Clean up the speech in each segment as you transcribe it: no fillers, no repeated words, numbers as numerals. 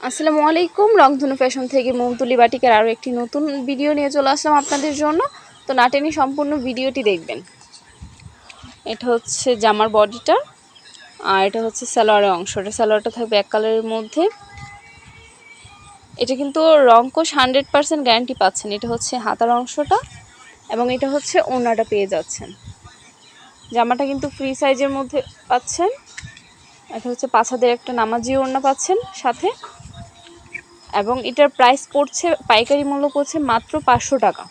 আসসালামু আলাইকুম। রংধনু ফ্যাশন থেকে মমতুলি বাটিকের আরও একটি নতুন ভিডিও নিয়ে চলে আসলাম আপনাদের জন্য। তো না টেনে সম্পূর্ণ ভিডিওটি দেখবেন। এটা হচ্ছে জামার বডিটা, আর এটা হচ্ছে সালোয়ারের অংশটা। সালোয়ারটা থাকবে এক কালারের মধ্যে। এটা কিন্তু রংকশ 100% গ্যারান্টি পাচ্ছেন। এটা হচ্ছে হাতার অংশটা এবং এটা হচ্ছে ওড়নাটা পেয়ে যাচ্ছেন। জামাটা কিন্তু ফ্রি সাইজের মধ্যে পাচ্ছেন। এটা হচ্ছে 5 হাতের একটা নামাজি ওড়না পাচ্ছেন সাথে, এবং এটার প্রাইস পড়ছে, পাইকারি মূল্য পড়ছে মাত্র 500 টাকা।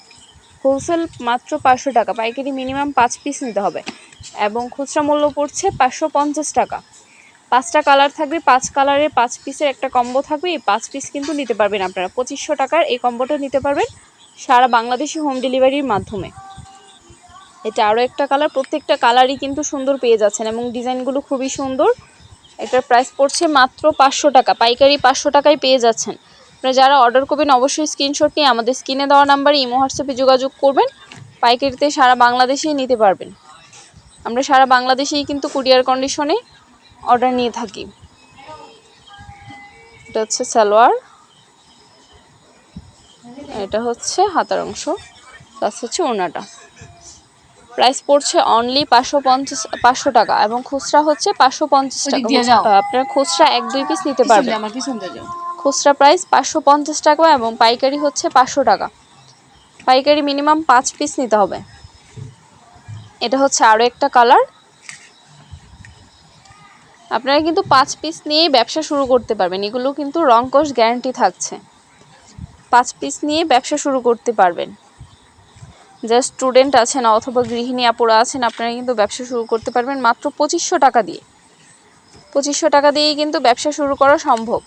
হোলসেল মাত্র 500 টাকা, পাইকারি মিনিমাম 5 পিস নিতে হবে, এবং খুচরা মূল্য পড়ছে 550 টাকা। 5টা কালার থাকবে, 5 কালারের 5 পিসের একটা কম্বো থাকবে। এই 5 পিস কিন্তু নিতে পারবেন আপনারা 2500 টাকার এই কম্বোটা নিতে পারবেন সারা বাংলাদেশে হোম ডেলিভারির মাধ্যমে। এটা আরও একটা কালার, প্রত্যেকটা কালারই কিন্তু সুন্দর পেয়ে যাচ্ছেন এবং ডিজাইনগুলো খুবই সুন্দর। এটার প্রাইস পড়ছে মাত্র 500 টাকা, পাইকারি 500 টাকায় পেয়ে যাচ্ছেন। আপনারা যারা অর্ডার করবেন অবশ্যই স্ক্রিনশট নিয়ে আমাদের স্ক্রিনে দেওয়া নাম্বারে ইমো হোয়াটসঅ্যাপে যোগাযোগ করবেন। পাইকারিতে সারা বাংলাদেশেই নিতে পারবেন। আমরা সারা বাংলাদেশেই কিন্তু কুরিয়ার কন্ডিশনে অর্ডার নিয়ে থাকি। এটা হচ্ছে সালোয়ার, এটা হচ্ছে হাতার অংশ, প্লাস হচ্ছে ওড়নাটা। প্রাইস পড়ছে অনলি 500 টাকা এবং খুচরা হচ্ছে 550 টাকা। আপনারা খুচরা 1-2 পিস নিতে পারবেন। খুচরা প্রাইস 550 টাকা এবং পাইকারি হচ্ছে 500 টাকা। পাইকারি মিনিমাম 5 পিস নিতে হবে। এটা হচ্ছে আরও একটা কালার। আপনারা কিন্তু 5 পিস নিয়েই ব্যবসা শুরু করতে পারবেন। এগুলো কিন্তু রংকশ গ্যারান্টি থাকছে। 5 পিস নিয়ে ব্যবসা শুরু করতে পারবেন। যারা স্টুডেন্ট আছেন অথবা গৃহিণী আপুরা আছেন, আপনারা কিন্তু ব্যবসা শুরু করতে পারবেন মাত্র 2500 টাকা দিয়ে। 2500 টাকা দিয়েই কিন্তু ব্যবসা শুরু করা সম্ভব।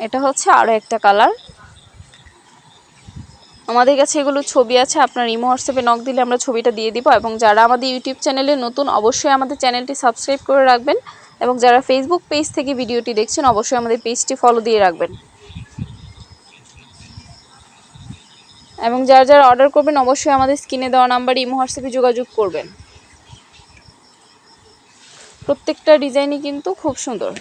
এটা হচ্ছে আরও একটা কালার। আমাদের কাছে এগুলো ছবি আছে, আপনার ইমো হোয়াটসঅ্যাপে নক দিলে আমরা ছবিটা দিয়ে দিব। এবং যারা আমাদের ইউটিউব চ্যানেলে নতুন অবশ্যই আমাদের চ্যানেলটি সাবস্ক্রাইব করে রাখবেন, এবং যারা ফেসবুক পেজ থেকে ভিডিওটি দেখছেন অবশ্যই আমাদের পেজটি ফলো দিয়ে রাখবেন। এবং যারা যারা অর্ডার করবেন অবশ্যই আমাদের স্ক্রিনে দেওয়া নাম্বারে ইমো হোয়াটসঅ্যাপে যোগাযোগ করবেন। প্রত্যেকটা ডিজাইনই কিন্তু খুব সুন্দর।